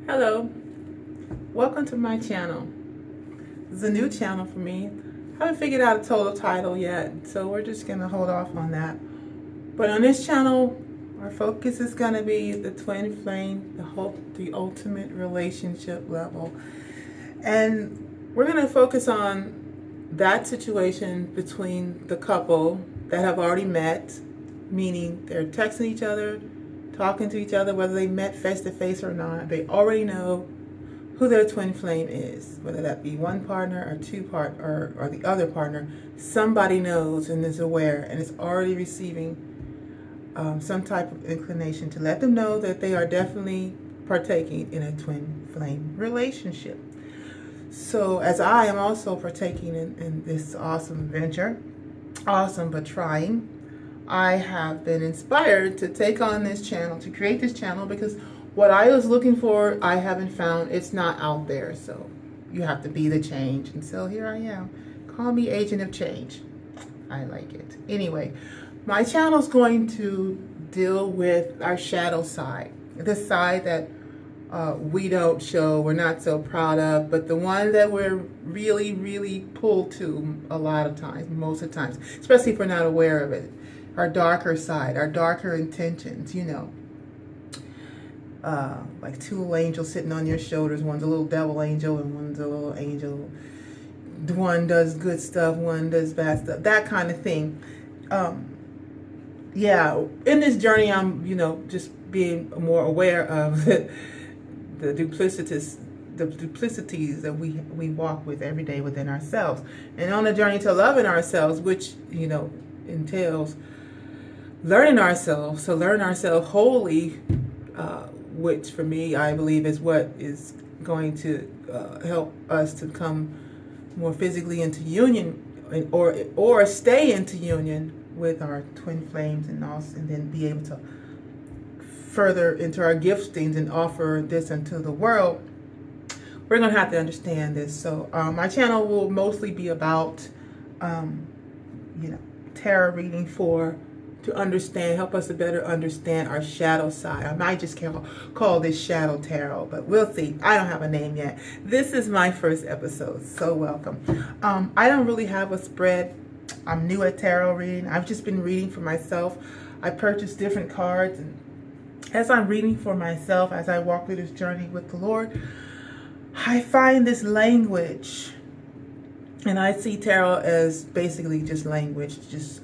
Hello, welcome to my channel. This is a new channel for me. I haven't figured out a total title yet, so we're just gonna hold off on that. But on this channel, our focus is gonna be the twin flame, the ultimate relationship level. And we're gonna focus on that situation between the couple that have already met, meaning they're texting each other, talking to each other, whether they met face to face or not. They already know who their twin flame is, whether that be one partner or or the other partner. Somebody knows and is aware and is already receiving some type of inclination to let them know that they are definitely partaking in a twin flame relationship. So as I am also partaking in this awesome venture, awesome but trying, I have been inspired to take on this channel, to create this channel, because what I was looking for, I haven't found. It's not out there, so you have to be the change. And so here I am. Call me Agent of Change. I like it. Anyway, my channel is going to deal with our shadow side, the side that we don't show, we're not so proud of, but the one that we're really, really pulled to a lot of times, most of the times, especially if we're not aware of it. Our darker side, our darker intentions, like two little angels sitting on your shoulders. One's a little devil angel and one's a little angel. One does good stuff, one does bad stuff, that kind of thing. Yeah, in this journey, I'm, just being more aware of the duplicities that we walk with every day within ourselves. And on the journey to loving ourselves, which, entails learning ourselves, to learn ourselves wholly, which for me, I believe is what is going to help us to come more physically into union, or stay into union with our twin flames, and then be able to further into our giftings and offer this into the world. We're going to have to understand this. So my channel will mostly be about tarot reading to understand, help us to better understand our shadow side. I might just call this Shadow Tarot, but we'll see. I don't have a name yet. This is my first episode, so welcome. I don't really have a spread. I'm new at tarot reading. I've just been reading for myself. I purchased different cards, and as I'm reading for myself, as I walk through this journey with the Lord, I find this language, and I see tarot as basically just language. Just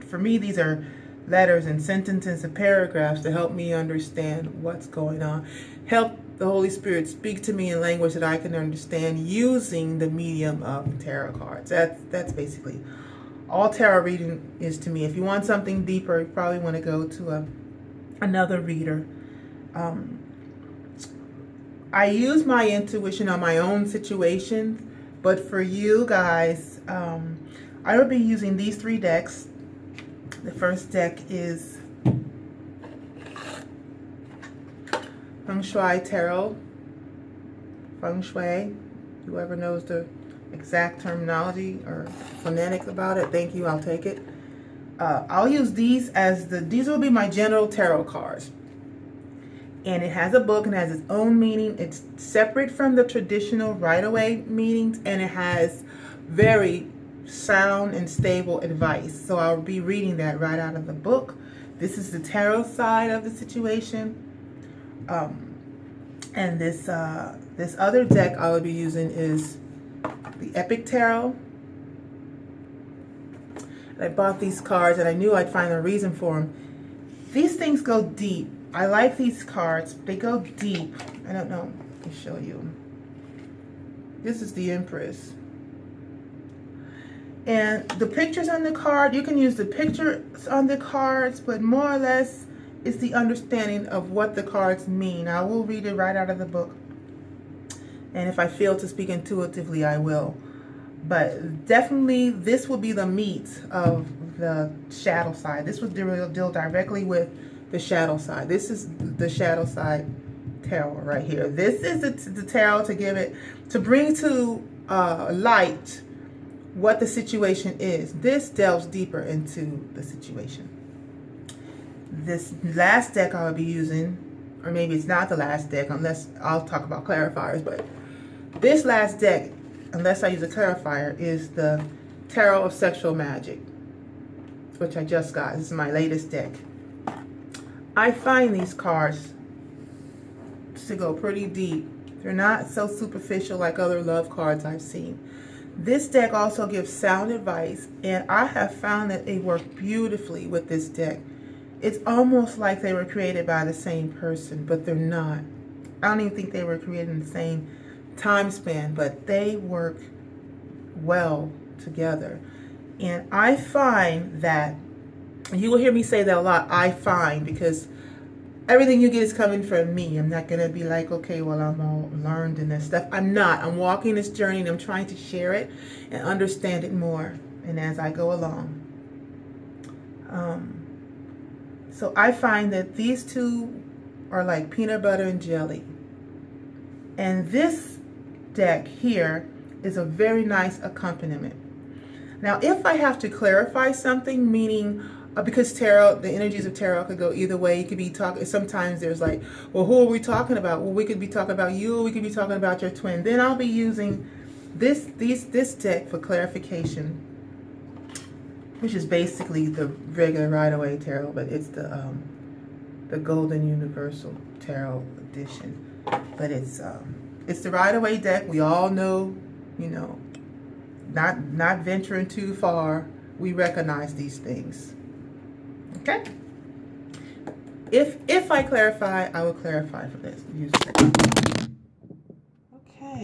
for me, these are letters and sentences and paragraphs to help me understand what's going on. Help the Holy Spirit speak to me in language that I can understand using the medium of tarot cards. That's basically all tarot reading is to me. If you want something deeper, you probably want to go to another reader. I use my intuition on my own situations, but for you guys, I will be using these three decks. The first deck is Feng Shui Tarot. Feng Shui, whoever knows the exact terminology or phonetics about it, thank you, I'll take it. I'll use these these will be my general tarot cards. And it has a book and has its own meaning. It's separate from the traditional Rider-Waite meanings, and it has very sound and stable advice. So I'll be reading that right out of the book. This is the tarot side of the situation. And this other deck I will be using is the Epic Tarot. And I bought these cards, and I knew I'd find a reason for them. These things go deep. I like these cards. They go deep. I don't know. Let me show you. This is the Empress. And the pictures on the card, you can use the pictures on the cards, but more or less it's the understanding of what the cards mean. I will read it right out of the book. And if I feel to speak intuitively, I will. But definitely this will be the meat of the shadow side. This will deal directly with the shadow side. This is the shadow side tarot right here. This is the tarot to bring to light what the situation is. This delves deeper into the situation. This last deck I will be using or maybe it's not the last deck, unless I'll talk about clarifiers, but this last deck, unless I use a clarifier, is the Tarot of Sexual Magic, which I just got. This is my latest deck. I find these cards to go pretty deep. They're not so superficial like other love cards I've seen. This deck also gives sound advice, and I have found that they work beautifully with this deck. It's almost like they were created by the same person, but they're not. I don't even think they were created in the same time span, but they work well together. And I find that, you will hear me say that a lot, I find, because everything you get is coming from me. I'm not going to be like, okay, well, I'm all learned in this stuff. I'm not. I'm walking this journey, and I'm trying to share it and understand it more, and as I go along. So I find that these two are like peanut butter and jelly. And this deck here is a very nice accompaniment. Now, if I have to clarify something, meaning because tarot, the energies of tarot could go either way. You could be talking, sometimes there's like, well, who are we talking about? Well, we could be talking about you, we could be talking about your twin. Then I'll be using this deck for clarification, which is basically the regular Rider-Waite Tarot, but it's the Golden Universal Tarot edition. But it's the Rider-Waite deck. We all know, you know, not venturing too far, we recognize these things. Okay? If I clarify, I will clarify for this. Use